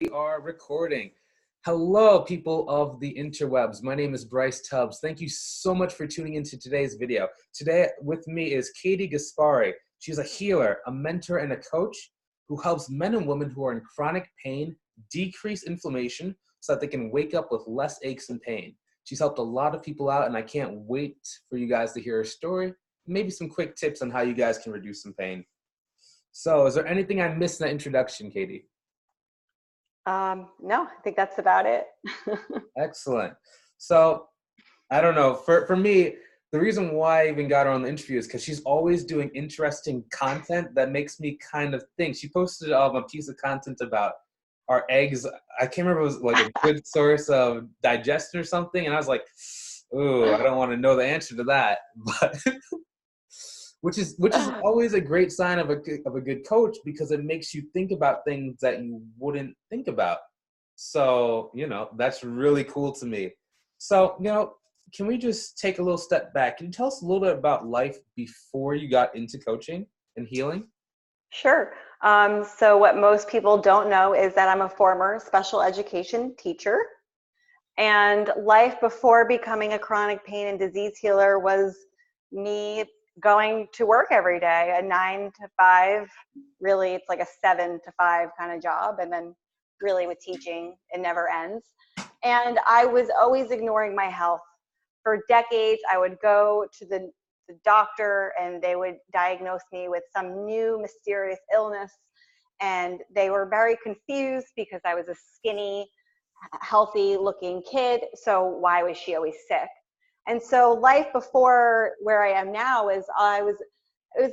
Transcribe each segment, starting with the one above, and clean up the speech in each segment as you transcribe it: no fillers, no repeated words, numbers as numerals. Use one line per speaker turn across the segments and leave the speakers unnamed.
We are recording. Hello, people of the interwebs. My name is Bryce Tubbs. Thank you so much for tuning into today's video. Today with me is Kati Gaspari. She's a healer, a mentor, and a coach who helps men and women who are in chronic pain decrease inflammation so that they can wake up with less aches and pain. She's helped a lot of people out, and I can't wait for you guys to hear her story. Maybe some quick tips on how you guys can reduce some pain. So, is there anything I missed in that introduction, Kati?
No, I think that's about it.
Excellent. So, I don't know. For me, the reason why I even got her on the interview is because she's always doing interesting content that makes me kind of think. She posted a piece of content about our eggs. I can't remember if it was like a good source of digestion or something, and I was like, "Ooh, I don't want to know the answer to that." But which is always a great sign of a good coach, because it makes you think about things that you wouldn't think about. So, that's really cool to me. So, can we just take a little step back? Can you tell us a little bit about life before you got into coaching and healing?
Sure. So what most people don't know is that I'm a former special education teacher. And life before becoming a chronic pain and disease healer was me going to work every day, a 9 to 5. Really, it's like a 7 to 5 kind of job. And then really with teaching, it never ends. And I was always ignoring my health. For decades, I would go to the doctor and they would diagnose me with some new mysterious illness. And they were very confused because I was a skinny, healthy looking kid. So why was she always sick? And so life before where I am now is I was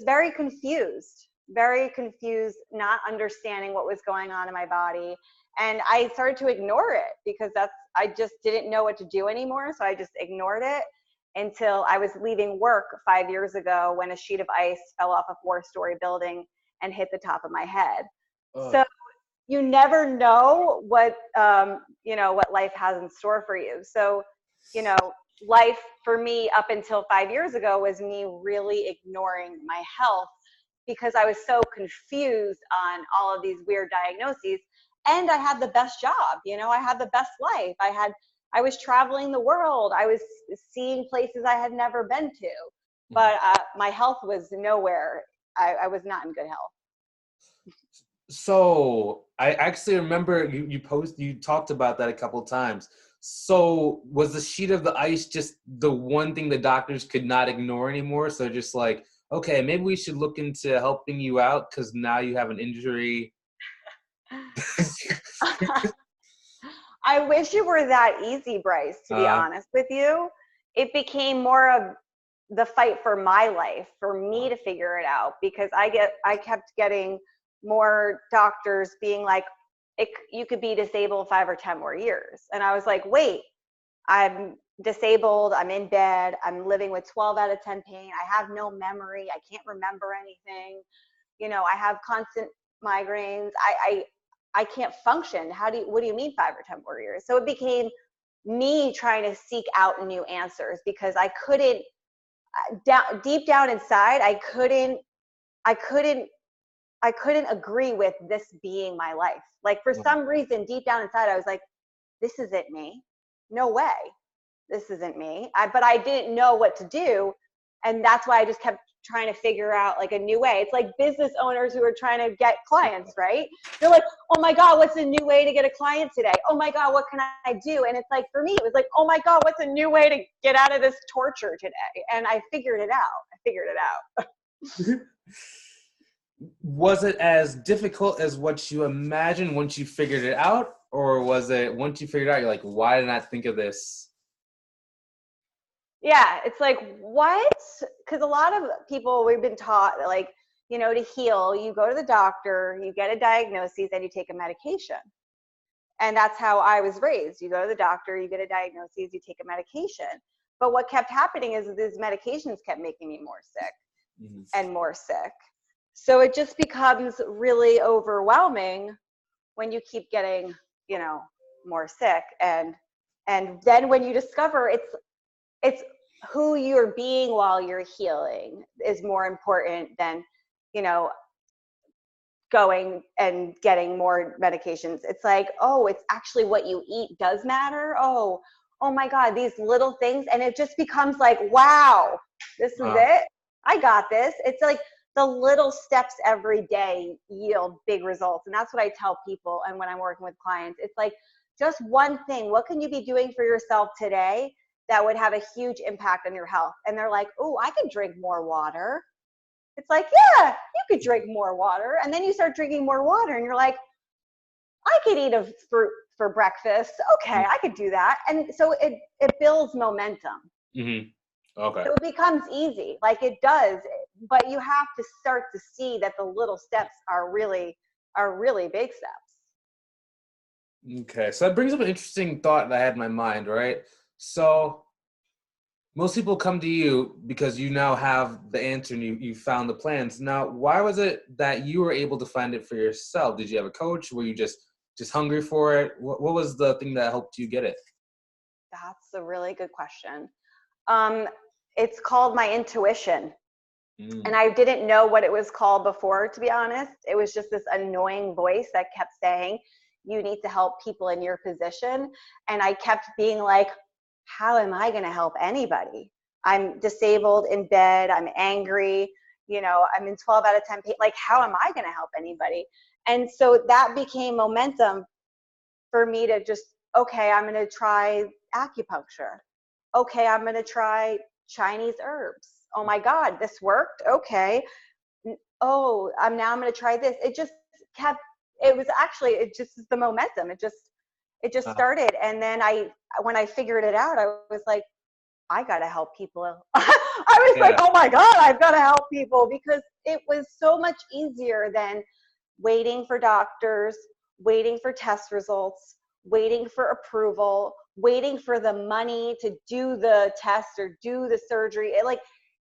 very confused, not understanding what was going on in my body. And I started to ignore it because I just didn't know what to do anymore. So I just ignored it until I was leaving work 5 years ago when a sheet of ice fell off a 4-story building and hit the top of my head. So you never know what life has in store for you. So, life for me up until 5 years ago was me really ignoring my health because I was so confused on all of these weird diagnoses. And I had the best job, I had the best life. I was traveling the world. I was seeing places I had never been to, but my health was nowhere. I was not in good health.
So I actually remember you talked about that a couple of times. So was the sheet of the ice just the one thing the doctors could not ignore anymore? So just like, okay, maybe we should look into helping you out because now you have an injury.
I wish it were that easy, Bryce, to be honest with you. It became more of the fight for my life, for me to figure it out, because I kept getting more doctors being like, you could be disabled 5 or 10 more years. And I was like, wait, I'm disabled, I'm in bed, I'm living with 12 out of 10 pain, I have no memory, I can't remember anything, I have constant migraines, I can't function. What do you mean 5 or 10 more years? So it became me trying to seek out new answers because I couldn't, deep down inside, I couldn't agree with this being my life. Like for some reason, deep down inside, I was like, this isn't me. No way. This isn't me. But I didn't know what to do. And that's why I just kept trying to figure out like a new way. It's like business owners who are trying to get clients, right? They're like, oh my God, what's a new way to get a client today? Oh my God, what can I do? And it's like, for me, it was like, oh my God, what's a new way to get out of this torture today? And I figured it out.
Was it as difficult as what you imagined once you figured it out? Or was it once you figured it out, you're like, why didn't I think of this?
Yeah, it's like, what? Because a lot of people, we've been taught, like, to heal, you go to the doctor, you get a diagnosis, and you take a medication. And that's how I was raised. You go to the doctor, you get a diagnosis, you take a medication. But what kept happening is these medications kept making me more sick and more sick. So it just becomes really overwhelming when you keep getting, more sick. And then when you discover it's who you're being while you're healing is more important than, going and getting more medications. It's like, oh, it's actually what you eat does matter. Oh my God, these little things. And it just becomes like, wow, this is it. I got this. It's like the little steps every day yield big results. And that's what I tell people. And when I'm working with clients, it's like just one thing. What can you be doing for yourself today that would have a huge impact on your health? And they're like, oh, I could drink more water. It's like, yeah, you could drink more water. And then you start drinking more water and you're like, I could eat a fruit for breakfast. Okay, I could do that. And so it builds momentum.
Mm-hmm. Okay.
So it becomes easy, like it does, but you have to start to see that the little steps are really big steps.
Okay, so that brings up an interesting thought that I had in my mind, right? So most people come to you because you now have the answer and you found the plans. Now, why was it that you were able to find it for yourself? Did you have a coach? Were you just hungry for it? What was the thing that helped you get it?
That's a really good question. It's called my intuition. And I didn't know what it was called before, to be honest. It was just this annoying voice that kept saying, you need to help people in your position. And I kept being like, how am I going to help anybody? I'm disabled in bed. I'm angry. I'm in 12 out of 10 pain. Like, how am I going to help anybody? And so that became momentum for me to just, okay, I'm going to try acupuncture. Okay, I'm going to try Chinese herbs. Oh my God, this worked. Okay. Oh, now I'm going to try this. It just just the momentum. It just started. And then when I figured it out, I was like, I got to help people. I was like, oh my God, I've got to help people, because it was so much easier than waiting for doctors, waiting for test results, waiting for approval, waiting for the money to do the test or do the surgery.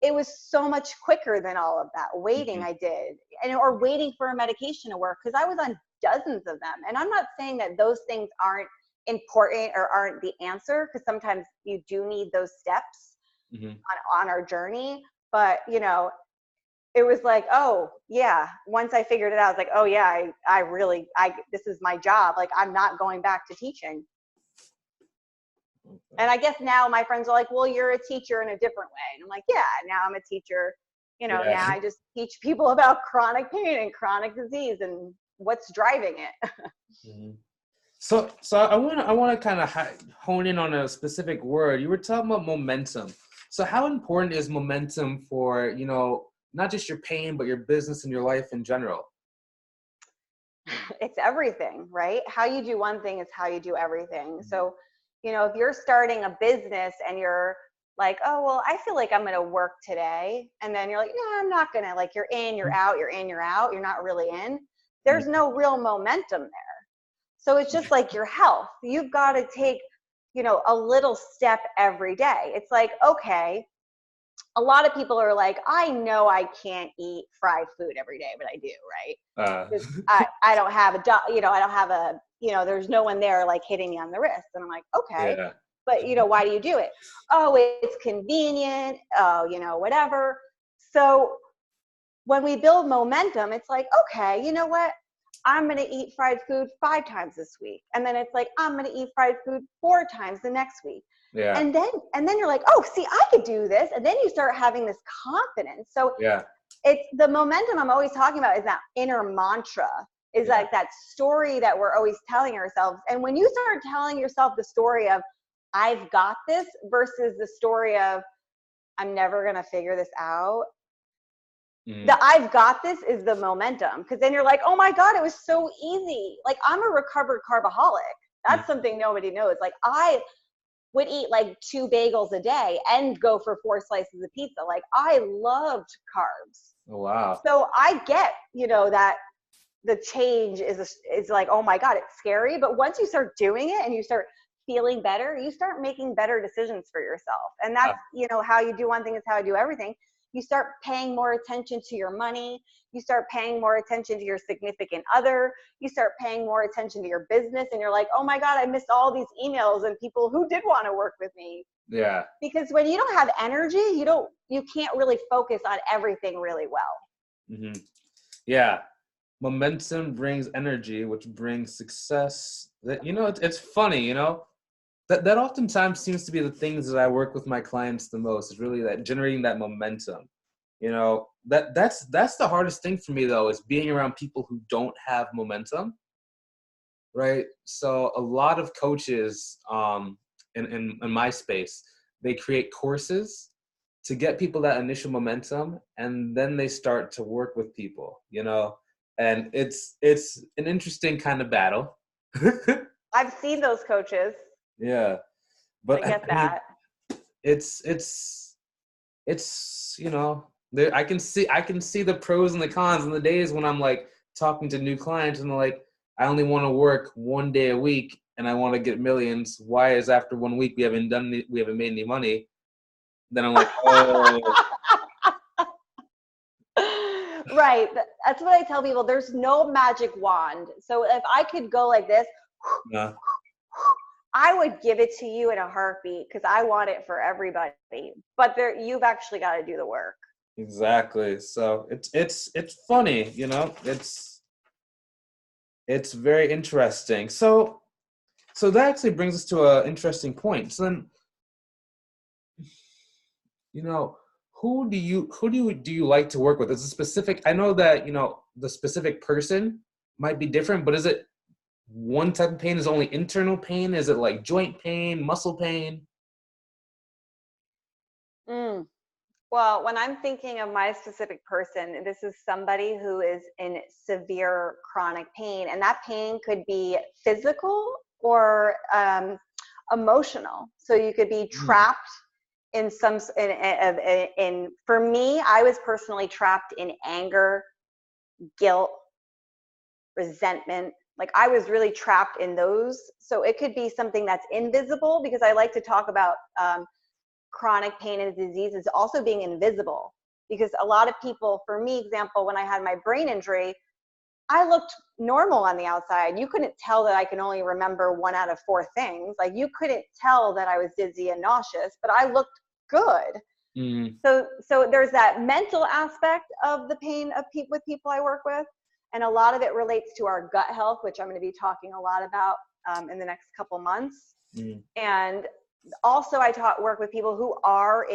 It was so much quicker than all of that waiting I did, or waiting for a medication to work, because I was on dozens of them. And I'm not saying that those things aren't important or aren't the answer, because sometimes you do need those steps on our journey. But, it was like, oh yeah, once I figured it out, I was like, oh yeah, this is my job. Like, I'm not going back to teaching. And I guess now my friends are like, well, you're a teacher in a different way. And I'm like, yeah, now I'm a teacher. Now I just teach people about chronic pain and chronic disease and what's driving it.
So I want to kind of hone in on a specific word. You were talking about momentum. So how important is momentum for, not just your pain, but your business and your life in general?
It's everything, right? How you do one thing is how you do everything. So, if you're starting a business and you're like, oh, well, I feel like I'm going to work today. And then you're like, no, I'm not going to. Like, you're in, you're out, you're in, you're out. You're not really in. There's no real momentum there. So it's just like your health. You've got to take, a little step every day. It's like, okay, a lot of people are like, I know I can't eat fried food every day, but I do, right? I don't have there's no one there like hitting me on the wrist. And I'm like, okay, but why do you do it? Oh, it's convenient. Oh, whatever. So when we build momentum, it's like, okay, you know what? I'm going to eat fried food 5 times this week. And then it's like, I'm going to eat fried food 4 times the next week. Yeah. And then you're like, oh, see, I could do this. And then you start having this confidence. So it's the momentum I'm always talking about is that inner mantra, is like that story that we're always telling ourselves. And when you start telling yourself the story of, I've got this, versus the story of, I'm never going to figure this out. The I've got this is the momentum, because then you're like, oh my God, it was so easy. Like, I'm a recovered carbaholic. That's something nobody knows. Like, I would eat like 2 bagels a day and go for 4 slices of pizza. Like, I loved carbs.
Oh, wow.
So I get, that the change is like, oh my God, it's scary. But once you start doing it and you start feeling better, you start making better decisions for yourself. And that's, how you do one thing is how I do everything. You start paying more attention to your money. You start paying more attention to your significant other. You start paying more attention to your business. And you're like, oh my God, I missed all these emails and people who did want to work with me. Yeah. Because when you don't have energy, you can't really focus on everything really well.
Yeah. momentum brings energy, which brings success. That, you know, it's funny, you know, that oftentimes seems to be the things that I work with my clients the most, is really that generating that momentum. You know, that's the hardest thing for me though, is being around people who don't have momentum, right? So a lot of coaches in my space, they create courses to get people that initial momentum, and then they start to work with people, you know, and it's an interesting kind of battle.
I've seen those coaches.
Yeah,
I
but
get
I mean,
that.
it's you know, there I can see the pros and the cons, and the days when I'm like talking to new clients and they're like, I only want to work 1 day a week and I want to get millions. Why is after 1 week we haven't made any money? Then I'm like, oh,
Right. That's what I tell people. There's no magic wand. So if I could go like this,
no,
I would give it to you in a heartbeat because I want it for everybody. But you've actually got to do the work.
exactly. So it's funny, you know. It's very interesting. So that actually brings us to an interesting point. So then, you know, who do you like to work with? Is it specific? I know that, you know, the specific person might be different, but is it one type of pain? Is it only internal pain? Is it like joint pain, muscle pain?
Mm. Well, when I'm thinking of my specific person, this is somebody who is in severe chronic pain, and that pain could be physical or emotional. So you could be
Mm,
trapped in for me, I was personally trapped in anger, guilt, resentment. Like I was really trapped in those. So it could be something that's invisible, because I like to talk about chronic pain and disease is also being invisible. Because a lot of people, for me, example, when I had my brain injury, I looked normal on the outside. You couldn't tell that I can only remember 1 out of 4 things. Like you couldn't tell that I was dizzy and nauseous, but I looked good.
mm,
So there's that mental aspect of the pain of with people I work with, and a lot of it relates to our gut health, which I'm going to be talking a lot about in the next couple months.
mm,
And also, I work with people who are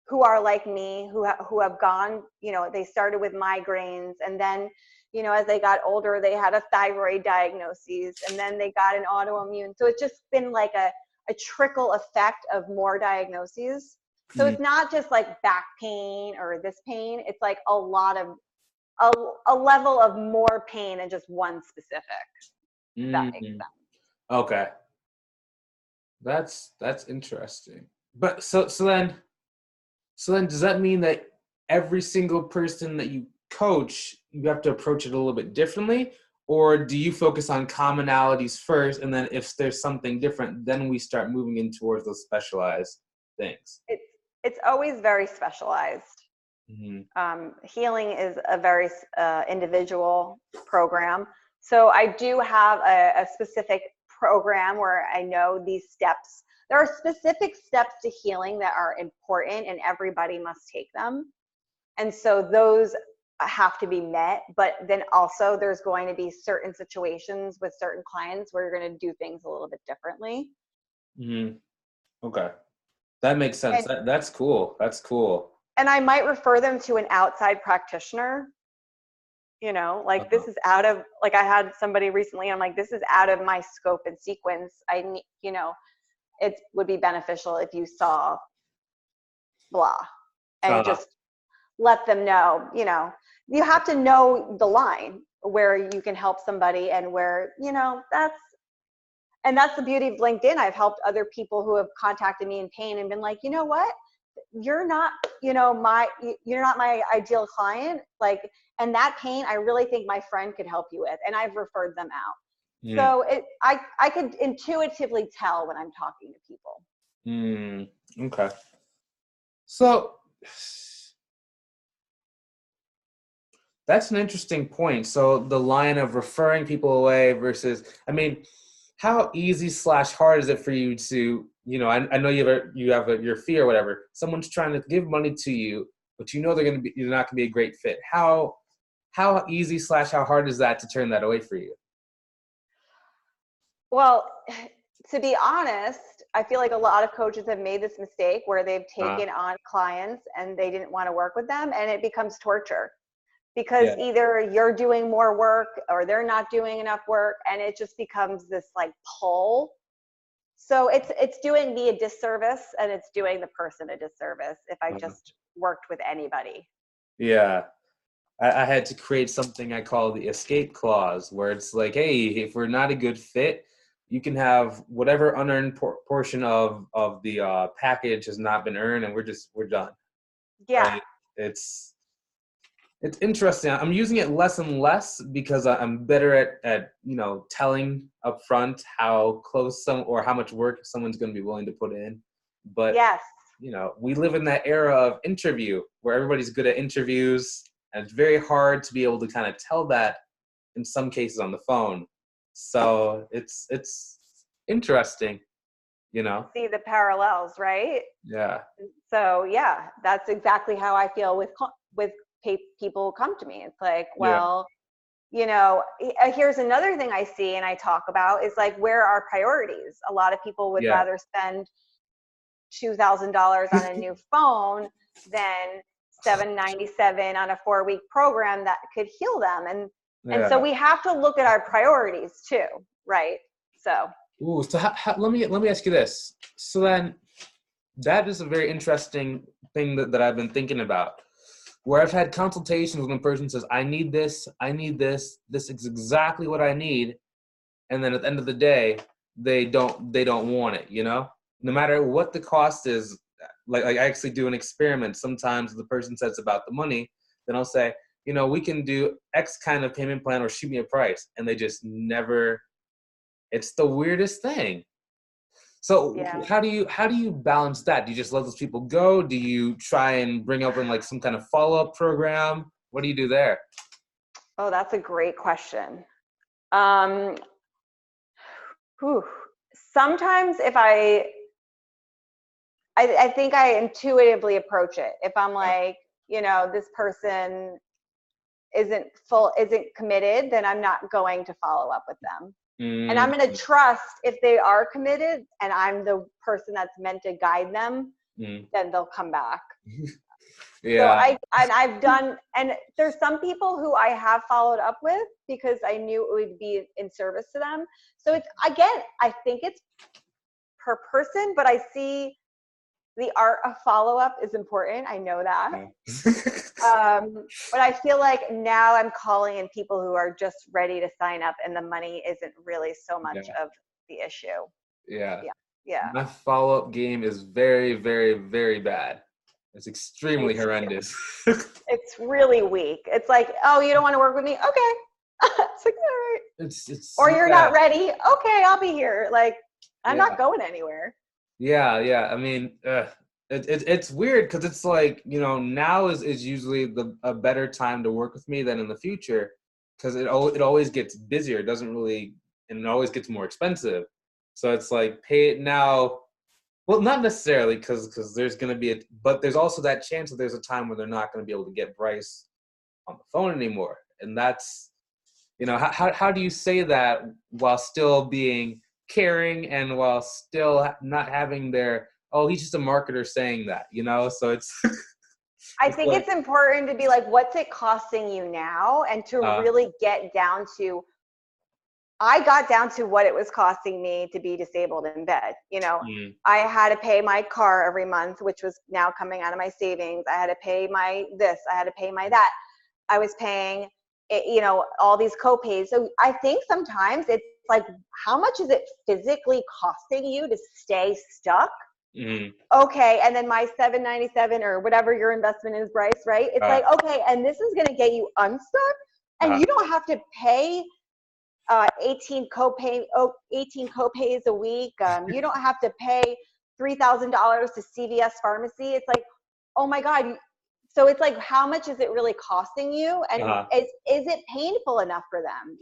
who are like me, who have gone. You know, they started with migraines, and then, you know, as they got older, they had a thyroid diagnosis, and then they got an autoimmune. So it's just been like a trickle effect of more diagnoses. So
mm,
it's not just like back pain or this pain. It's like a lot of a level of more pain than just one specific, if that makes
mm.
sense.
Okay, that's interesting. But so then does that mean that every single person that you coach, you have to approach it a little bit differently? Or do you focus on commonalities first, and then if there's something different, then we start moving in towards those specialized things?
It's always very specialized.
Mm-hmm.
Healing is a very individual program. So I do have a specific program where I know these steps. There are specific steps to healing that are important, and everybody must take them. And so those have to be met. But then also there's going to be certain situations with certain clients where you're going to do things a little bit differently.
Mm-hmm. Okay. That makes sense.
And
That's cool. That's cool.
and I might refer them to an outside practitioner. You know, like
Uh-huh.
this is out of, like I had somebody recently, I'm like, this is out of my scope and sequence. I need, you know, it would be beneficial if you saw blah, and
Uh-huh.
just let them know. You know, you have to know the line where you can help somebody, and where, you know, that's the beauty of LinkedIn. I've helped other people who have contacted me in pain and been like, you know what, you're not, you're not my ideal client. Like, and that pain, I really think my friend could help you with. And I've referred them out.
Mm.
So I could intuitively tell when I'm talking to people.
Mm. Okay. So that's an interesting point. So the line of referring people away versus, I mean, how easy slash hard is it for you to, you know, I know your fee or whatever. Someone's trying to give money to you, but you know you're not gonna be a great fit. how easy / how hard is that to turn that away for you?
Well, to be honest, I feel like a lot of coaches have made this mistake where they've taken on clients and they didn't want to work with them, and it becomes torture because
Yeah.
either you're doing more work or they're not doing enough work, and it just becomes this like pull. So it's doing me a disservice, and it's doing the person a disservice if I just worked with anybody.
Yeah. I had to create something I call the escape clause, where it's like, hey, if we're not a good fit, you can have whatever unearned portion of the package has not been earned, and we're done.
Yeah.
Right? It's interesting. I'm using it less and less because I'm better at telling upfront how close or how much work someone's going to be willing to put in. But
Yes.
We live in that era of interview where everybody's good at interviews, and it's very hard to be able to kind of tell that in some cases on the phone. So it's interesting,
See the parallels, right?
Yeah.
So yeah, that's exactly how I feel with people come to me. It's like,
Yeah.
well, here's another thing I see and I talk about is like, where are priorities? A lot of people would rather spend $2,000 on a new phone than $797 on a 4-week program that could heal them. And so we have to look at our priorities too, right? So.
Ooh, so let me ask you this. So then, that is a very interesting thing that I've been thinking about, where I've had consultations when a person says, I need this, this is exactly what I need, and then at the end of the day, they don't want it, No matter what the cost is, like I actually do an experiment. Sometimes the person says about the money, then I'll say, we can do X kind of payment plan or shoot me a price, and they just never. It's the weirdest thing. So how do you balance that? Do you just let those people go? Do you try and bring up in like some kind of follow-up program? What do you do there?
Oh, that's a great question. Sometimes if I think I intuitively approach it. If I'm like, this person isn't committed, then I'm not going to follow up with them. And I'm going to trust if they are committed and I'm the person that's meant to guide them, then they'll come back.
Yeah.
So I've done, and there's some people who I have followed up with because I knew it would be in service to them. So it's, again, I think it's per person, but I see the art of follow-up is important. I know that. But I feel like now I'm calling in people who are just ready to sign up and the money isn't really so much of the issue.
Yeah.
Yeah.
My follow-up game is very, very, very bad. It's extremely horrendous.
It's really weak. It's like, oh, you don't want to work with me? Okay. It's like, all right.
It's
or you're not ready? Okay, I'll be here. Like, I'm not going anywhere.
Yeah. I mean, it's weird because it's like, now is usually a better time to work with me than in the future, because it always gets busier. It doesn't really, and it always gets more expensive. So it's like, pay it now. Well, not necessarily, because there's going to be but there's also that chance that there's a time where they're not going to be able to get Bryce on the phone anymore. And that's, how do you say that while still being caring and while still not having he's just a marketer saying that, so it's.
I think it's important to be like, what's it costing you now? And to really get down to, I got down to what it was costing me to be disabled in bed. I had to pay my car every month, which was now coming out of my savings. I had to pay my this, I had to pay my that. I was paying, all these co-pays. So I think sometimes it's like, how much is it physically costing you to stay stuck? Okay, and then my $797 or whatever your investment is, Bryce, right? It's like, okay, and this is going to get you unstuck, and you don't have to pay 18 copays a week. You don't have to pay $3,000 to CVS pharmacy. It's like, oh my God. So it's like, how much is it really costing you? And is it painful enough for them?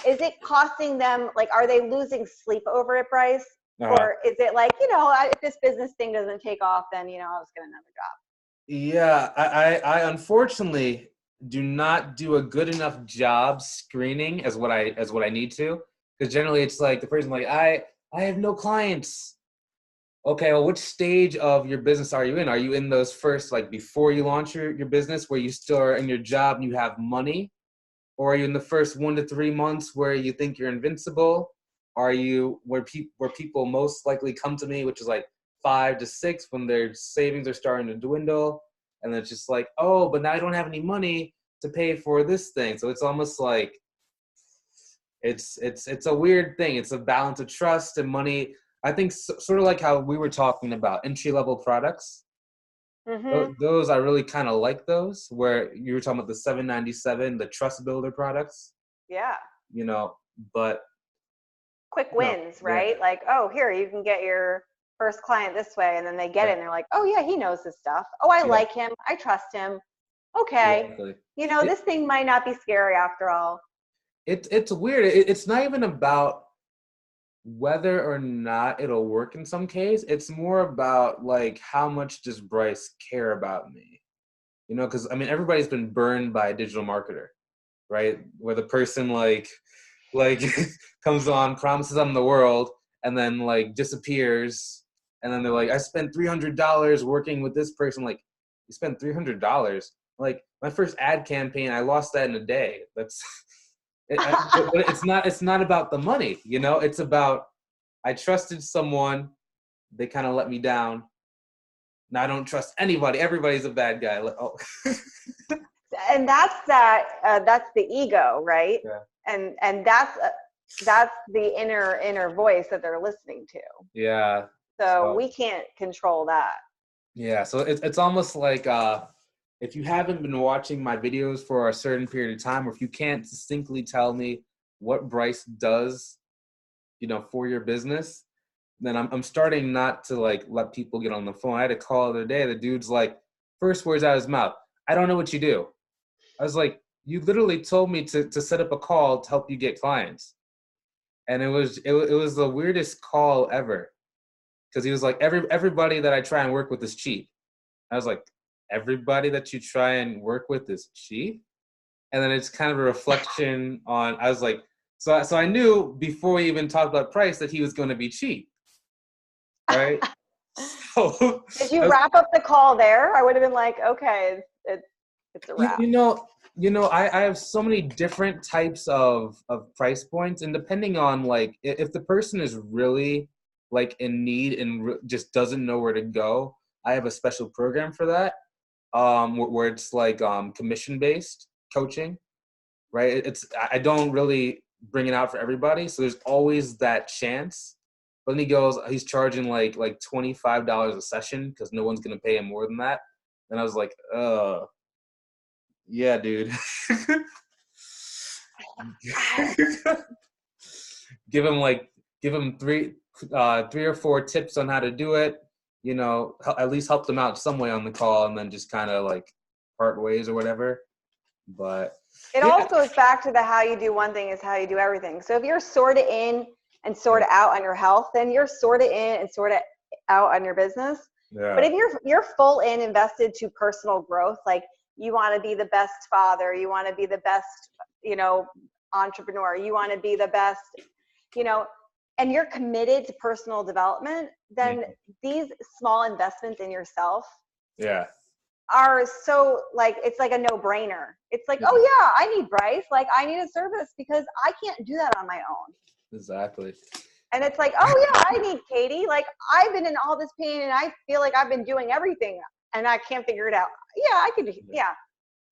Is it costing them, like, are they losing sleep over it, Bryce? Or is it like, if this business thing doesn't take off, then, I'll just get another job.
Yeah, I unfortunately, do not do a good enough job screening as what I need to. Because generally it's like the person like, I have no clients. Okay, well, which stage of your business are you in? Are you in those first, like before you launch your business where you still are in your job and you have money? Or are you in the first 1 to 3 months where you think you're invincible? Are you where people most likely come to me, which is like 5 to 6 when their savings are starting to dwindle, and it's just like, oh, but now I don't have any money to pay for this thing. So it's almost like it's a weird thing. It's a balance of trust and money. I think sort of like how we were talking about entry level products.
Mm-hmm.
Those I really kind of like those where you were talking about the 797, the trust builder products,
Yeah.
you know, but
Quick
no,
wins,
yeah,
right? Like, oh, here, you can get your first client this way. And then they get
yeah,
it and they're like, oh, yeah, he knows his stuff. Oh, I
yeah,
like him. I trust him. Okay.
exactly.
This thing might not be scary after all.
It's weird. It's not even about whether or not it'll work in some case. It's more about like how much does Bryce care about me? Because I mean everybody's been burned by a digital marketer, right? Where the person like comes on, promises them the world, and then like disappears, and then they're like, I spent $300 working with this person. Like, you spent $300? Like my first ad campaign, I lost that in a day. That's but it's not about the money, it's about I trusted someone, they kind of let me down. Now I don't trust anybody, everybody's a bad guy. Oh.
And that's the ego, right?
Yeah.
And that's the inner voice that they're listening to.
Yeah.
So we can't control that.
Yeah, so it's almost like if you haven't been watching my videos for a certain period of time, or if you can't distinctly tell me what Bryce does, for your business, then I'm starting not to like let people get on the phone. I had a call the other day. The dude's like, first words out of his mouth, I don't know what you do. I was like, you literally told me to set up a call to help you get clients, and it was the weirdest call ever, because he was like, everybody that I try and work with is cheap. I was like, everybody that you try and work with is cheap? And then it's kind of a reflection on, I was like, so I knew before we even talked about price that he was going to be cheap, right? So
Did you wrap up the call there? I would have been like, okay, it's a wrap.
I have so many different types of price points, and depending on like if the person is really like in need and just doesn't know where to go, I have a special program for that, where it's like commission based coaching, right? I don't really bring it out for everybody, so there's always that chance. But then he's charging like $25 a session because no one's gonna pay him more than that. And I was like, yeah, dude. give him three or four tips on how to do it. At least help them out some way on the call, and then just kind of like part ways or whatever. But
it all goes back to the how you do one thing is how you do everything. So if you're sort of in and sort of out on your health, then you're sort of in and sort of out on your business.
Yeah.
But if you're full in invested to personal growth, like you want to be the best father, you want to be the best, entrepreneur, you want to be the best, and you're committed to personal development, then these small investments in yourself are so like, it's like a no-brainer. It's like, oh yeah, I need Bryce. Like I need a service because I can't do that on my own.
Exactly.
And it's like, oh yeah, I need Kati. Like I've been in all this pain and I feel like I've been doing everything and I can't figure it out. Yeah, I could,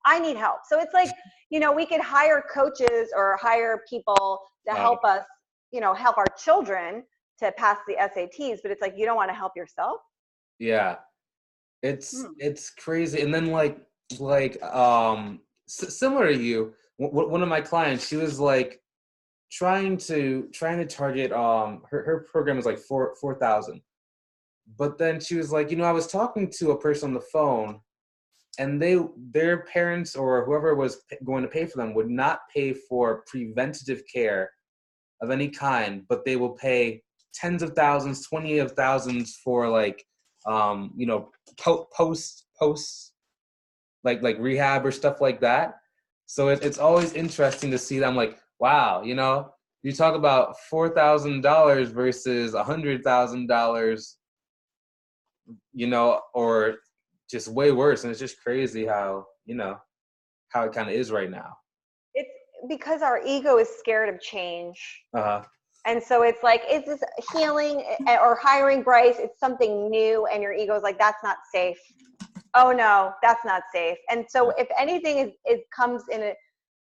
I need help. So it's like, we could hire coaches or hire people to help us, help our children to pass the SATs, but it's like, you don't want to help yourself.
Yeah. It's crazy. And then similar to you, one of my clients, she was like trying to target her program is like 4,000, but then she was like, I was talking to a person on the phone, and their parents or whoever was going to pay for them would not pay for preventative care of any kind, but they will pay tens of thousands, 20 of thousands for like post like rehab or stuff like that. So it's always interesting to see that. I'm like, wow, you talk about $4,000 versus $100,000, or just way worse. And it's just crazy how it kind of is right now.
It's because our ego is scared of change.
Uh-huh.
And so it's like, it's this healing or hiring Bryce. It's something new. And your ego is like, that's not safe. Oh no, that's not safe. And so if anything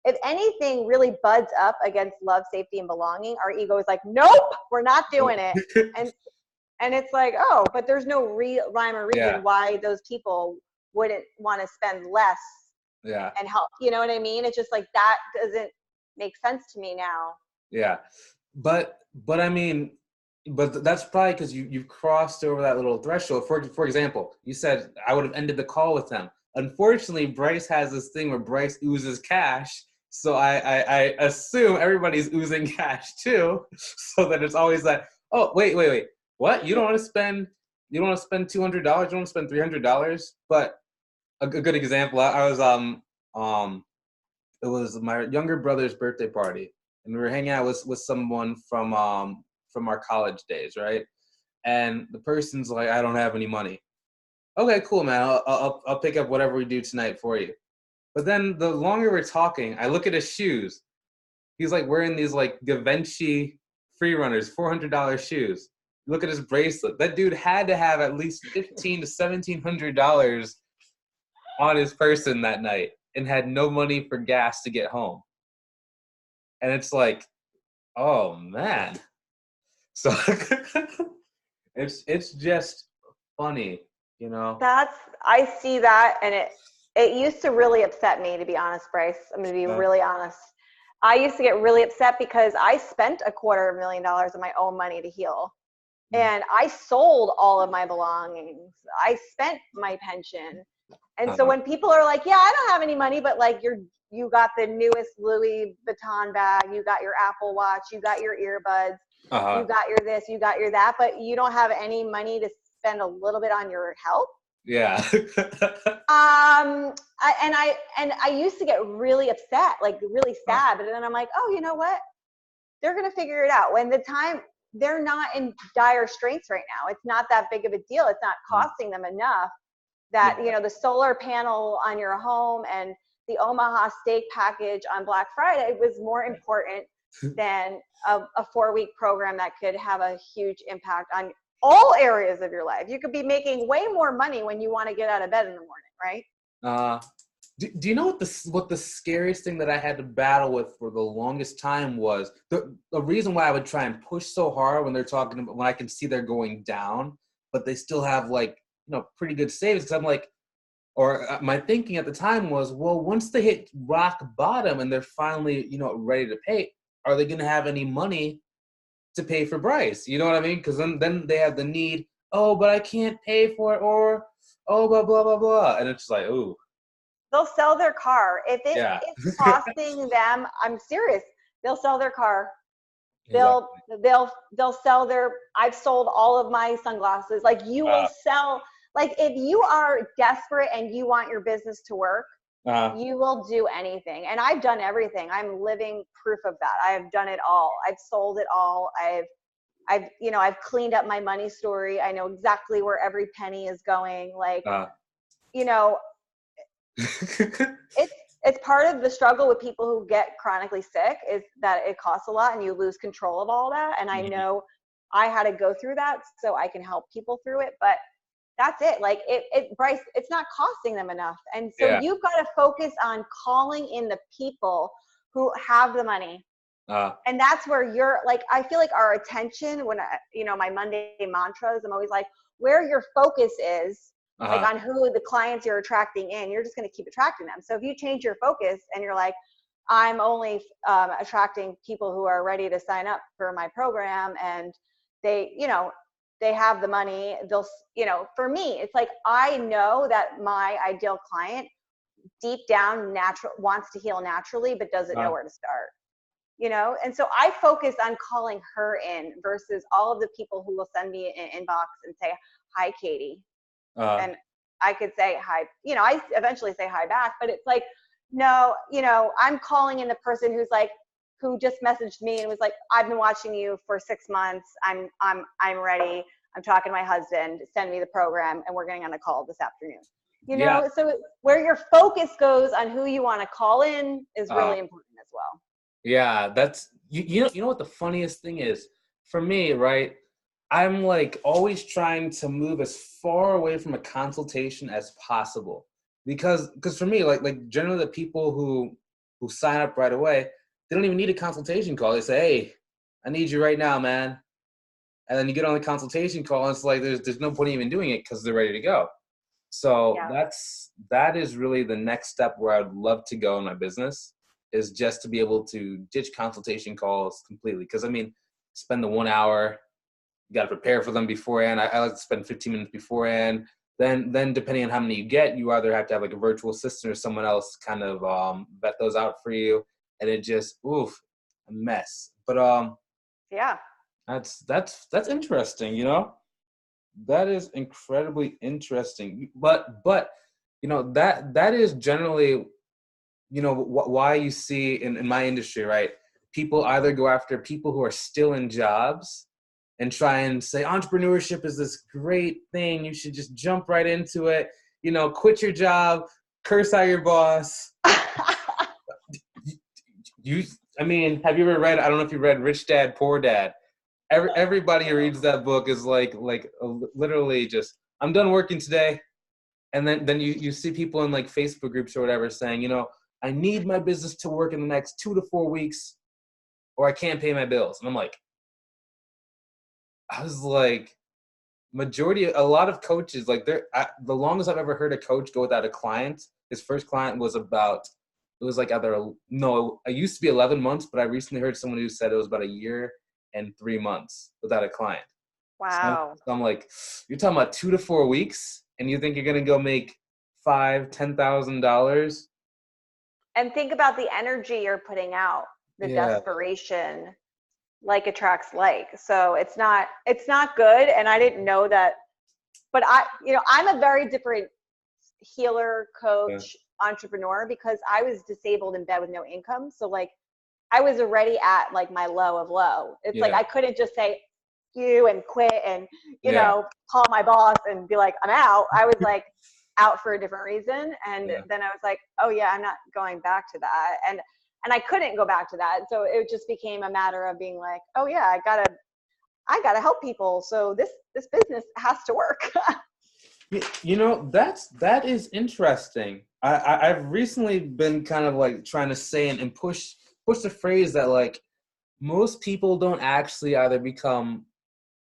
if anything really buds up against love, safety, and belonging, our ego is like, nope, we're not doing it. And it's like, oh, but there's no rhyme or reason why those people wouldn't want to spend less and help. You know what I mean? It's just like, that doesn't make sense to me now.
Yeah. But I mean, but that's probably because you've crossed over that little threshold. For example, you said I would have ended the call with them. Unfortunately, Bryce has this thing where Bryce oozes cash. So I assume everybody's oozing cash too. So that it's always like, oh, wait. What? You don't want to spend $200? You don't want to spend $300? But a good example, I was it was my younger brother's birthday party, and we were hanging out with someone from our college days, right? And the person's like, I don't have any money. Okay, cool, man. I'll pick up whatever we do tonight for you. But then the longer we're talking, I look at his shoes. He's like wearing these like Givenchy free runners, $400 shoes. Look at his bracelet. That dude had to have at least $1,500 to $1,700 on his person that night, and had no money for gas to get home. And it's like, oh man. So it's just funny,
I see that, and it used to really upset me, to be honest, Bryce. I'm going to be really honest. I used to get really upset because I spent $250,000 of my own money to heal. And I sold all of my belongings. I spent my pension. And so when people are like, yeah, I don't have any money, but like you got the newest Louis Vuitton bag, you got your Apple Watch, you got your earbuds, you got your this, you got your that, but you don't have any money to spend a little bit on your health.
Yeah.
I used to get really upset, like really sad, but then I'm like, oh, you know what? They're going to figure it out. They're not in dire straits right now. It's not that big of a deal. It's not costing them enough that, the solar panel on your home and the Omaha steak package on Black Friday was more important than a 4-week program that could have a huge impact on all areas of your life. You could be making way more money when you want to get out of bed in the morning, right?
Do you know what the scariest thing that I had to battle with for the longest time was? The reason why I would try and push so hard when they're talking about, when I can see they're going down, but they still have like, pretty good savings. Because I'm like, or my thinking at the time was, well, once they hit rock bottom and they're finally, ready to pay, are they going to have any money to pay for Bryce? You know what I mean? Because then they have the need, oh, but I can't pay for it, or, oh, blah, blah, blah, blah. And it's like, ooh.
They'll sell their car. If it's costing them, I'm serious, they'll sell their car. Exactly. They'll sell I've sold all of my sunglasses. Like you will sell, like if you are desperate and you want your business to work, you will do anything. And I've done everything. I'm living proof of that. I have done it all. I've sold it all. I've cleaned up my money story. I know exactly where every penny is going. Like, it's part of the struggle with people who get chronically sick, is that it costs a lot and you lose control of all that. And I know I had to go through that so I can help people through it. But that's it. Like Bryce, it's not costing them enough. And so you've got to focus on calling in the people who have the money. And that's where I feel like our attention, when my Monday mantras, I'm always like, where your focus is, like on who the clients you're attracting in, you're just going to keep attracting them. So if you change your focus and you're like, I'm only attracting people who are ready to sign up for my program, and they have the money, they'll, for me, it's like, I know that my ideal client deep down wants to heal naturally, but doesn't know where to start, And so I focus on calling her in versus all of the people who will send me an inbox and say, hi, Kati. And I could say hi, I eventually say hi back, but it's like, no, I'm calling in the person who just messaged me and was like, I've been watching you for 6 months. I'm ready. I'm talking to my husband, send me the program and we're getting on a call this afternoon.
Yeah.
So where your focus goes on who you want to call in is really important as well.
Yeah, that's you know what the funniest thing is for me, right? I'm like always trying to move as far away from a consultation as possible because for me, like generally the people who sign up right away, they don't even need a consultation call. They say, "Hey, I need you right now, man," and then you get on the consultation call, and it's like there's no point even doing it because they're ready to go. So
Yeah.
that is really the next step where I would love to go in my business is just to be able to ditch consultation calls completely. Because I mean, spend the 1 hour, you got to prepare for them beforehand. I like to spend 15 minutes beforehand. Then depending on how many you get, you either have to have like a virtual assistant or someone else kind of vet those out for you, and it just a mess. But
Yeah.
that's interesting, That is incredibly interesting. But that is generally why you see in my industry, right? People either go after people who are still in jobs and try and say entrepreneurship is this great thing. You should just jump right into it. Quit your job, curse out your boss. I mean, have you ever read? I don't know if you read Rich Dad Poor Dad. Everybody who reads that book is literally just, I'm done working today. And then you see people in like Facebook groups or whatever saying, I need my business to work in the next 2 to 4 weeks or I can't pay my bills. And I was like, a lot of coaches, the longest I've ever heard a coach go without a client, his first client was it used to be 11 months, but I recently heard someone who said it was about a year and 3 months without a client.
Wow.
So I'm like, you're talking about 2 to 4 weeks, and you think you're gonna go make $5,000-$10,000?
And think about the energy you're putting out, the
Yeah,
desperation, like attracts like. So it's not good. And I didn't know that, but I'm a very different healer,
yeah,
coach, entrepreneur because I was disabled in bed with no income. So like I was already at like my low of low. It's like
yeah,
I couldn't just say you and quit and
yeah,
call my boss and be like I'm out. I was like out for a different reason, and
yeah.
then I was like, oh yeah, I'm not going back to that, and I couldn't go back to that. So it just became a matter of being like, oh yeah, I gotta help people. So this business has to work.
That is interesting. I've recently been kind of like trying to say and push the phrase that like most people don't actually either become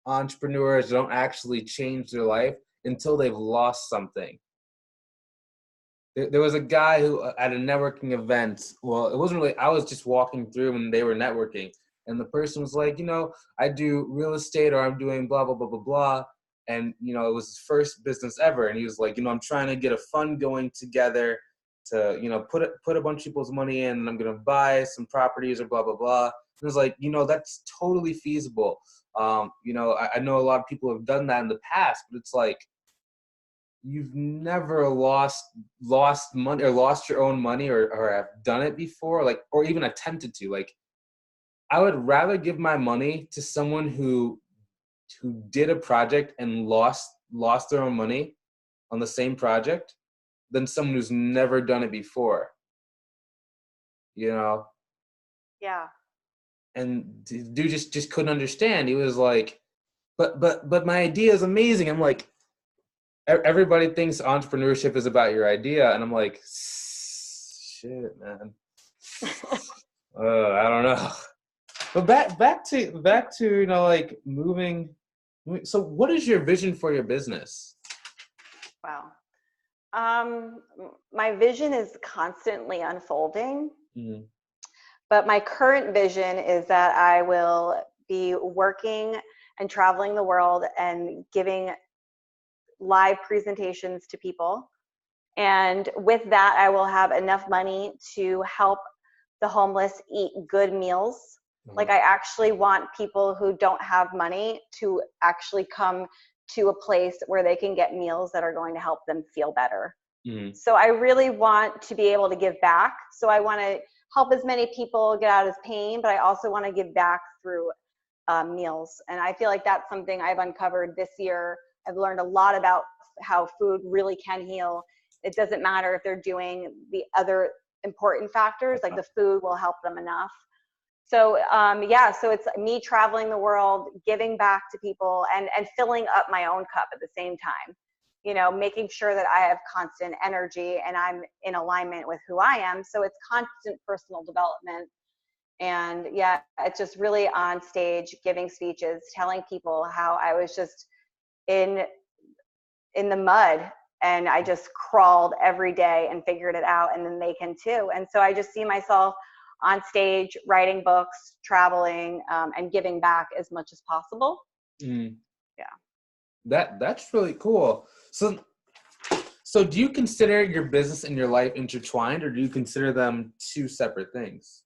entrepreneurs, don't actually change their life until they've lost something. There was a guy who at a networking event, well, it wasn't really, I was just walking through and they were networking. And the person was like, I do real estate or I'm doing blah, blah, blah, blah, blah. And, it was his first business ever. And he was like, I'm trying to get a fund going together to, put a bunch of people's money in and I'm going to buy some properties or blah, blah, blah. And it was like, that's totally feasible. I know a lot of people have done that in the past, but it's like, you've never lost money or lost your own money or have done it before, like, or even attempted to. Like, I would rather give my money to someone who did a project and lost their own money on the same project than someone who's never done it before,
Yeah.
and the dude just couldn't understand. He was like, but my idea is amazing. I'm like, everybody thinks entrepreneurship is about your idea, and I'm like, shit, man. I don't know. But back to like moving. So, what is your vision for your business?
Wow. My vision is constantly unfolding,
Mm-hmm.
but my current vision is that I will be working and traveling the world and giving live presentations to people. And with that, I will have enough money to help the homeless eat good meals.
Uh-huh.
Like I actually want people who don't have money to actually come to a place where they can get meals that are going to help them feel better.
Mm.
So I really want to be able to give back. So I want to help as many people get out of pain, but I also want to give back through meals. And I feel like that's something I've uncovered this year. I've learned a lot about how food really can heal. It doesn't matter if they're doing the other important factors, like the food will help them enough. So so it's me traveling the world, giving back to people, and filling up my own cup at the same time. You know, making sure that I have constant energy and I'm in alignment with who I am. So it's constant personal development. And yeah, it's just really on stage, giving speeches, telling people how I was just in the mud and I just crawled every day and figured it out, and then they can too. And so I just see myself on stage, writing books, traveling, and giving back as much as possible.
Mm.
Yeah.
That's really cool. So do you consider your business and your life intertwined, or do you consider them two separate things?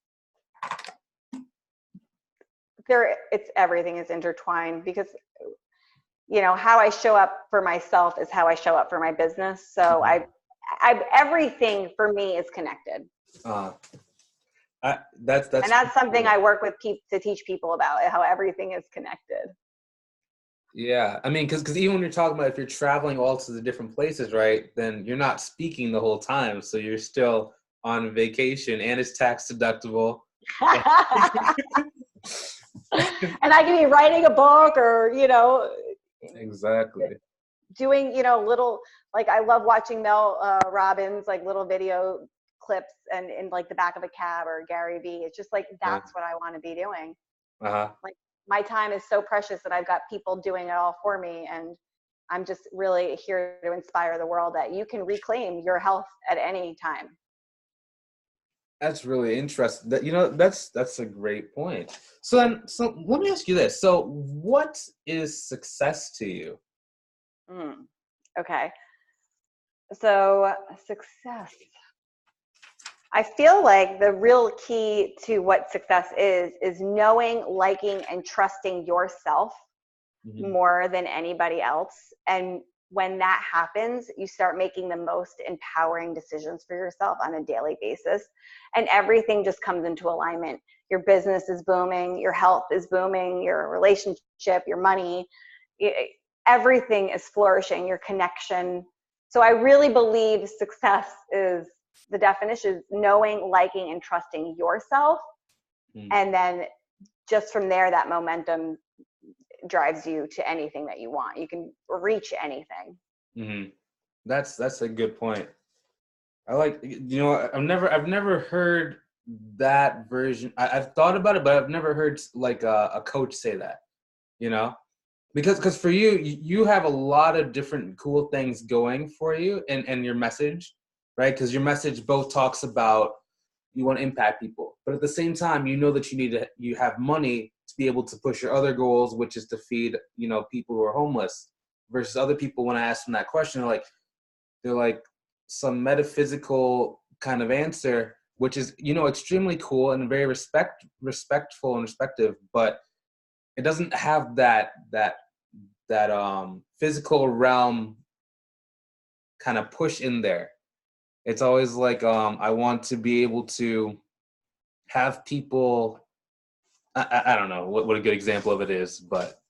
Everything is intertwined, because you know how I show up for myself is how I show up for my business. So everything for me is connected. That's something I work with people to teach people about, how everything is connected.
Yeah, I mean, because even when you're talking about if you're traveling all to the different places, right, then you're not speaking the whole time, so you're still on vacation, and it's tax deductible.
And I could be writing a book, or
Exactly.
doing little, like I love watching Mel Robbins, like little video clips and in like the back of a cab, or Gary Vee. It's just like that's what I want to be doing. Like my time is so precious that I've got people doing it all for me, and I'm just really here to inspire the world that you can reclaim your health at any time.
That's really interesting. That's a great point. So let me ask you this. So what is success to you?
Okay. So success. I feel like the real key to what success is knowing, liking, and trusting yourself more than anybody else. And when that happens, you start making the most empowering decisions for yourself on a daily basis. And everything just comes into alignment. Your business is booming, your health is booming, your relationship, your money, everything is flourishing, your connection. So I really believe success is, the definition is knowing, liking, and trusting yourself. And then just from there, that momentum drives you to anything that you want. You can reach anything.
That's a good point. I like, I've never heard that version. I've thought about it, but I've never heard like a coach say that, because for you have a lot of different cool things going for you and your message, right? Because your message both talks about you want to impact people, but at the same time, that you have money to be able to push your other goals, which is to feed, people who are homeless, versus other people. When I ask them that question, they're like some metaphysical kind of answer, which is, extremely cool and very respectful and respective, but it doesn't have that physical realm kind of push in there. It's always like, I want to be able to have people, I don't know what a good example of it is, but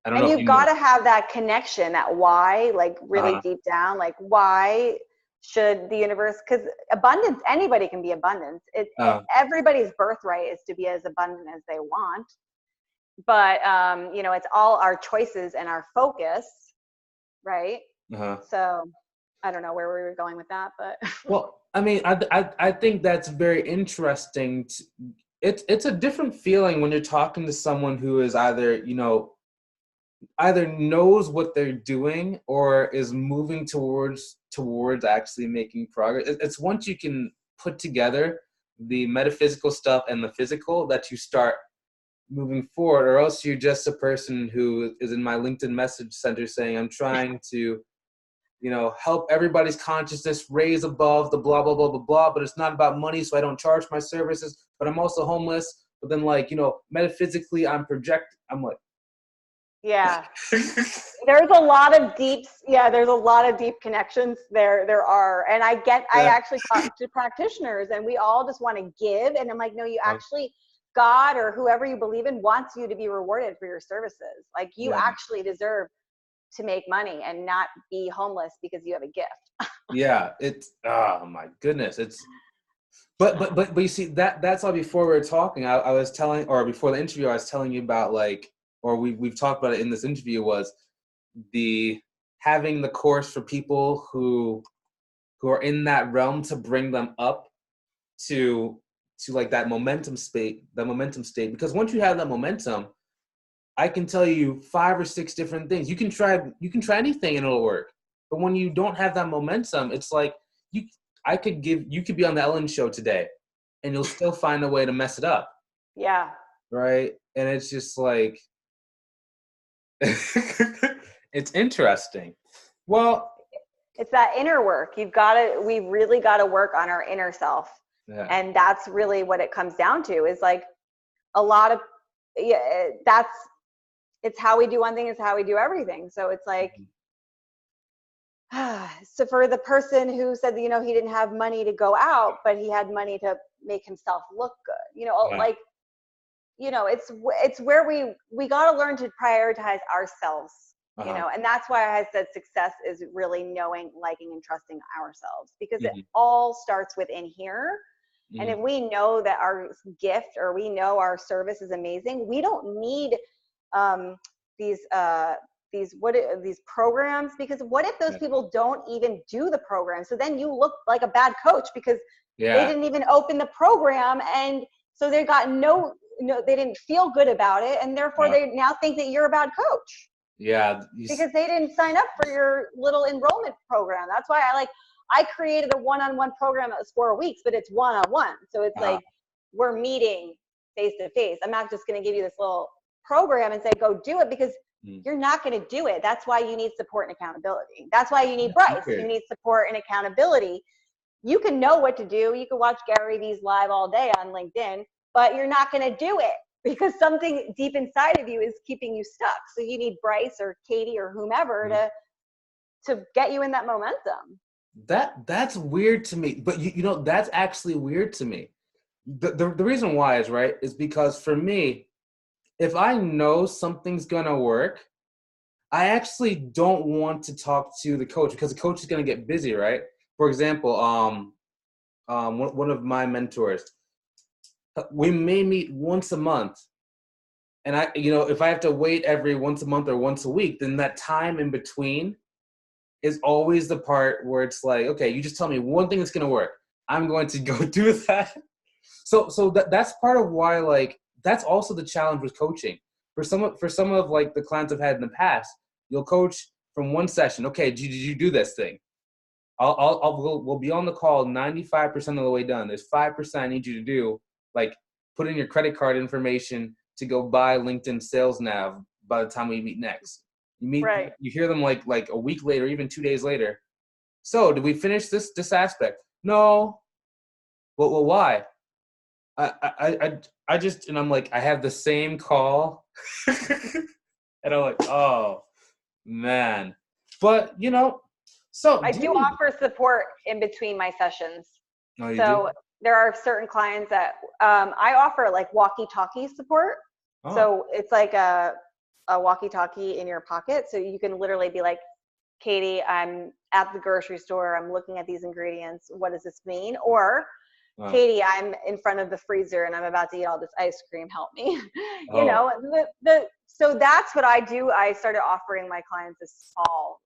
I don't know.
And you've got to have that connection, that why, like really deep down, like why should the universe, because abundance, anybody can be abundant. Everybody's birthright is to be as abundant as they want. But, it's all our choices and our focus, right? So I don't know where we were going with that, but.
Well, I mean, I think that's very interesting. It's a different feeling when you're talking to someone who is either knows what they're doing or is moving towards actually making progress. It's once you can put together the metaphysical stuff and the physical that you start moving forward, or else you're just a person who is in my LinkedIn message center saying, I'm trying to, help everybody's consciousness raise above the blah, blah, blah, blah, blah, but it's not about money, so I don't charge my services, but I'm also homeless. But then, metaphysically, I'm like,
Yeah. There's a lot of there's a lot of deep connections there are. And I actually talk to practitioners and we all just want to give. And I'm like, no, you actually, God or whoever you believe in wants you to be rewarded for your services. Like you actually deserve to make money and not be homeless because you have a gift.
Yeah. It's, oh my goodness. It's, but you see that's all before we were talking. I was telling, or before the interview, I was telling you about like, or we've talked about it in this interview, was the having the course for people who are in that realm to bring them up to like that momentum state, because once you have that momentum, I can tell you 5 or 6 different things. You can try anything and it'll work. But when you don't have that momentum, it's like you could be on the Ellen show today and you'll still find a way to mess it up.
Yeah.
Right? And it's just like it's interesting. Well,
it's that inner work. We really got to work on our inner self.
Yeah.
And that's really what it comes down to, is like a lot of, it's how we do one thing is how we do everything. So it's like, so for the person who said that, you know, he didn't have money to go out, but he had money to make himself look good, you know, like, you know, it's where we got to learn to prioritize ourselves, you know, and that's why I said success is really knowing, liking, and trusting ourselves, because it all starts within here. And if we know that our gift, or we know our service is amazing, we don't need these programs, because what if those people don't even do the program? So then you look like a bad coach because they didn't even open the program, and so they got they didn't feel good about it, and therefore they now think that you're a bad coach.
Yeah.
Because they didn't sign up for your little enrollment program. That's why I created a one-on-one program that was 4 weeks, but it's one-on-one. So it's like we're meeting face to face. I'm not just going to give you this little program and say, go do it, because you're not going to do it. That's why you need support and accountability. That's why you need Bryce. You need support and accountability. You can know what to do. You can watch Gary Vee's live all day on LinkedIn, but you're not going to do it because something deep inside of you is keeping you stuck. So you need Bryce or Katie or whomever to get you in that momentum.
That's weird to me, but you know, that's actually weird to me. The reason why is because for me, if I know something's gonna work, I actually don't want to talk to the coach, because the coach is gonna get busy, right? For example, one of my mentors, we may meet once a month, and if I have to wait every once a month or once a week, then that time in between is always the part where it's like, okay, you just tell me one thing that's going to work. I'm going to go do that. So that's part of why, like, that's also the challenge with coaching. For some of like the clients I've had in the past, you'll coach from one session. Okay, did you do this thing? We'll be on the call 95% of the way done. There's 5% I need you to do, like put in your credit card information to go buy LinkedIn Sales Nav by the time we meet next. You hear them like a week later, even 2 days later. So did we finish this aspect? No. Well, why? I just, and I'm like, I have the same call. And I'm like, oh man. But so
I do offer support in between my sessions.
Oh, you
so
do?
There are certain clients that I offer like walkie-talkie support.
Oh.
So it's like a walkie-talkie in your pocket. So you can literally be like, Katie, I'm at the grocery store. I'm looking at these ingredients. What does this mean? Or Katie, I'm in front of the freezer and I'm about to eat all this ice cream. Help me. So that's what I do. I started offering my clients this fall.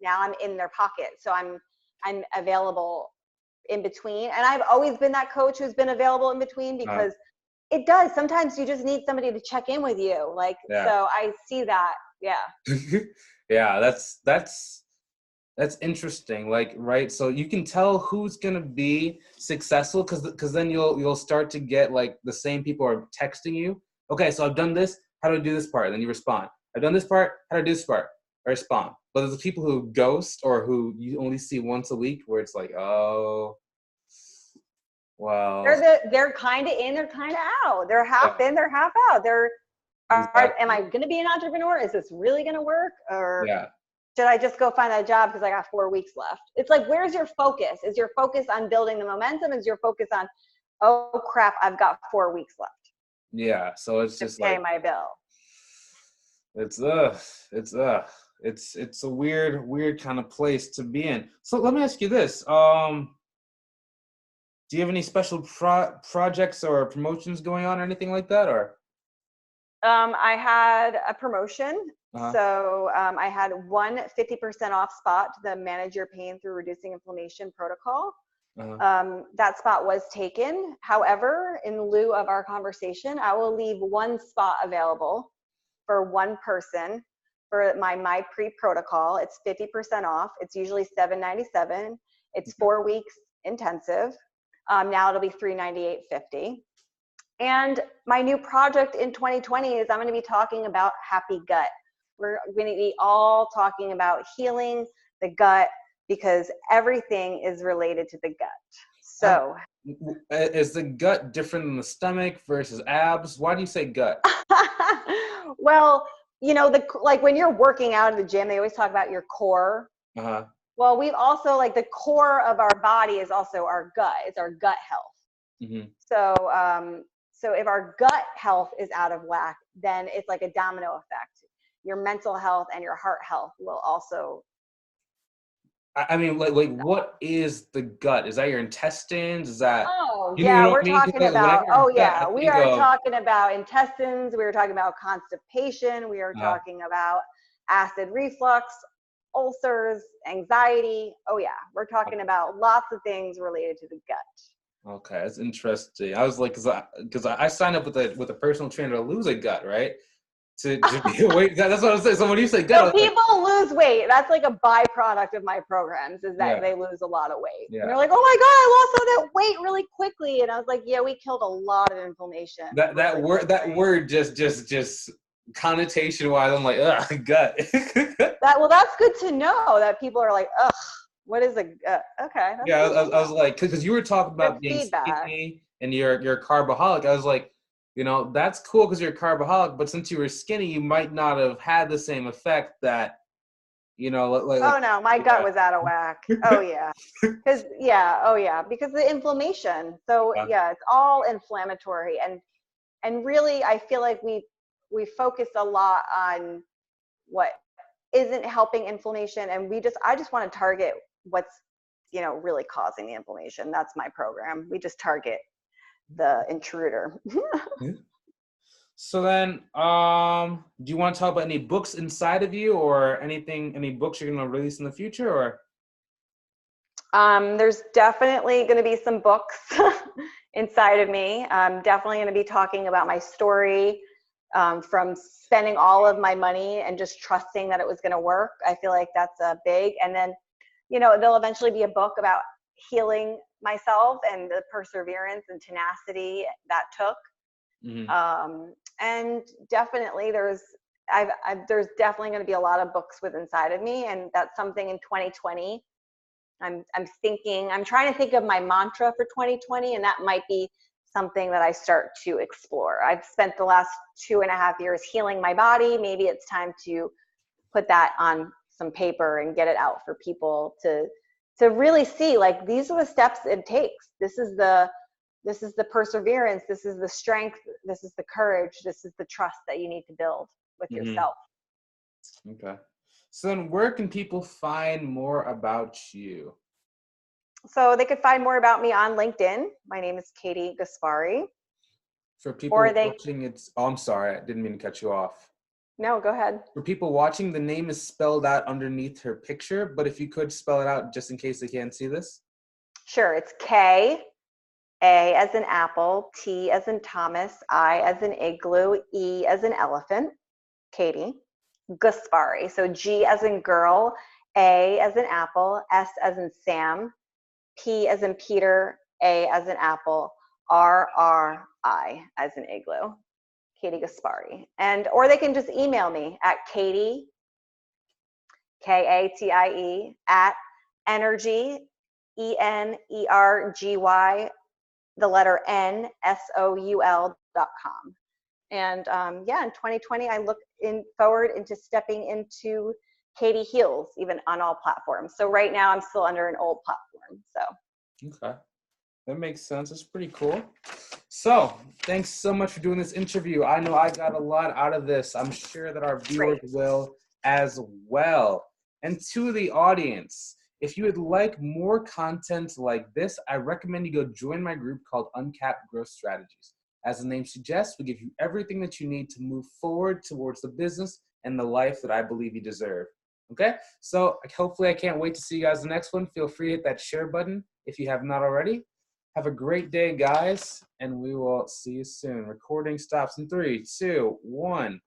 Now I'm in their pocket. So I'm available in between. And I've always been that coach who's been available in between, because it does. Sometimes you just need somebody to check in with you. So I see that. Yeah.
Yeah, that's interesting. Like, right. So you can tell who's going to be successful because then you'll start to get like the same people are texting you. Okay, so I've done this. How do I do this part? And then you respond. I've done this part. How do I do this part? I respond. But there's the people who ghost, or who you only see once a week, where it's like, oh, wow.
They're kind of in, they're kind of out. They're half in, they're half out. Am I going to be an entrepreneur? Is this really going to work? Or
Yeah.
should I just go find a job because I got 4 weeks left? It's like, where's your focus? Is your focus on building the momentum? Is your focus on, oh crap, I've got 4 weeks left
Yeah. So it's
to
just
pay
like,
my bill?
it's it's a weird kind of place to be in. So let me ask you this. Do you have any special projects or promotions going on or anything like that, or?
I had a promotion.
Uh-huh.
So I had 50% off spot to the Manage Your Pain Through Reducing Inflammation protocol.
Uh-huh.
That spot was taken. However, in lieu of our conversation, I will leave one spot available for one person for my pre-protocol. It's 50% off. It's usually $797. It's 4 weeks intensive. Now it'll be $398.50. And my new project in 2020 is I'm going to be talking about happy gut. We're going to be all talking about healing the gut because everything is related to the gut. So
is the gut different than the stomach versus abs? Why do you say gut?
well, like when you're working out in the gym, they always talk about your core.
Uh-huh.
Well, we've also, like, the core of our body is also our gut. It's our gut health.
Mm-hmm.
So if our gut health is out of whack, then it's like a domino effect. Your mental health and your heart health will also.
I mean, like, what is the gut? Is that your intestines? Is that?
Oh,
You
yeah,
know what
we're
I mean? 'Cause,
talking
like, when I
about,
hear gut, I
we
think
are
of.
talking about intestines. We are talking about constipation. We are talking about acid reflux, ulcers, anxiety. Oh, yeah, we're talking about lots of things related to the gut.
Okay, that's interesting. I was like, because I signed up with a personal trainer to lose a gut, right? To be a weight. That's what I was saying. So when you say gut, I
So
was like,
people lose weight. That's like a byproduct of my programs is that
yeah,
they lose a lot of weight.
yeah.
And they're like, oh my God, I lost all that weight really quickly. And I was like, yeah, we killed a lot of inflammation.
That word just connotation wise, I'm like, ugh, gut.
That's good to know that people are like, ugh, what is a gut? Okay. That's
Yeah,
good
I
to
was
know.
like, because you were talking
Good
about being
feedback.
skinny and you're a carboholic. I was like, that's cool because you're a carboholic, but since you were skinny, you might not have had the same effect that,
Oh no, my gut
yeah.
was out of whack. Oh yeah. Because because the inflammation. So yeah, it's all inflammatory. And really I feel like we focus a lot on what isn't helping inflammation, and I just want to target what's really causing the inflammation. That's my program. We just target the intruder.
So then, do you want to talk about any books inside of you or any books you're going to release in the future, or?
There's definitely going to be some books inside of me. I'm definitely going to be talking about my story, from spending all of my money and just trusting that it was going to work. I feel like that's a big, and then, there'll eventually be a book about healing myself and the perseverance and tenacity that took.
Mm-hmm.
And definitely there's definitely going to be a lot of books with inside of me. And that's something in 2020. I'm trying to think of my mantra for 2020, and that might be something that I start to explore. I've spent the last 2.5 years healing my body. Maybe it's time to put that on some paper and get it out for people to really see, like, these are the steps it takes. This is the perseverance. This is the strength. This is the courage. This is the trust that you need to build with yourself.
Okay. So then where can people find more about you?
So they could find more about me on LinkedIn. My name is Kati Gaspari.
For people watching, I'm sorry, I didn't mean to cut you off.
No, go ahead.
For people watching, the name is spelled out underneath her picture, but if you could spell it out just in case they can't see this.
Sure. It's K, A as in apple, T as in Thomas, I as in igloo, E as in elephant, Kati Gaspari. So G as in girl, A as in apple, S as in Sam, P as in Peter, A as in apple, RRI as in igloo. Kati Gaspari. Or they can just email me at Kati, Katie, at energy, ENERGY, the letter NSOUL.com. And yeah, in 2020, I look forward into stepping into Kati Heals, even on all platforms. So right now I'm still under an old platform. So.
Okay. That makes sense. It's pretty cool. So, thanks so much for doing this interview. I know I got a lot out of this. I'm sure that our viewers will as well. And to the audience, if you would like more content like this, I recommend you go join my group called Uncapped Growth Strategies. As the name suggests, we give you everything that you need to move forward towards the business and the life that I believe you deserve. Okay? So, hopefully I can't wait to see you guys in the next one. Feel free to hit that share button if you have not already. Have a great day, guys, and we will see you soon. Recording stops in 3, 2, 1.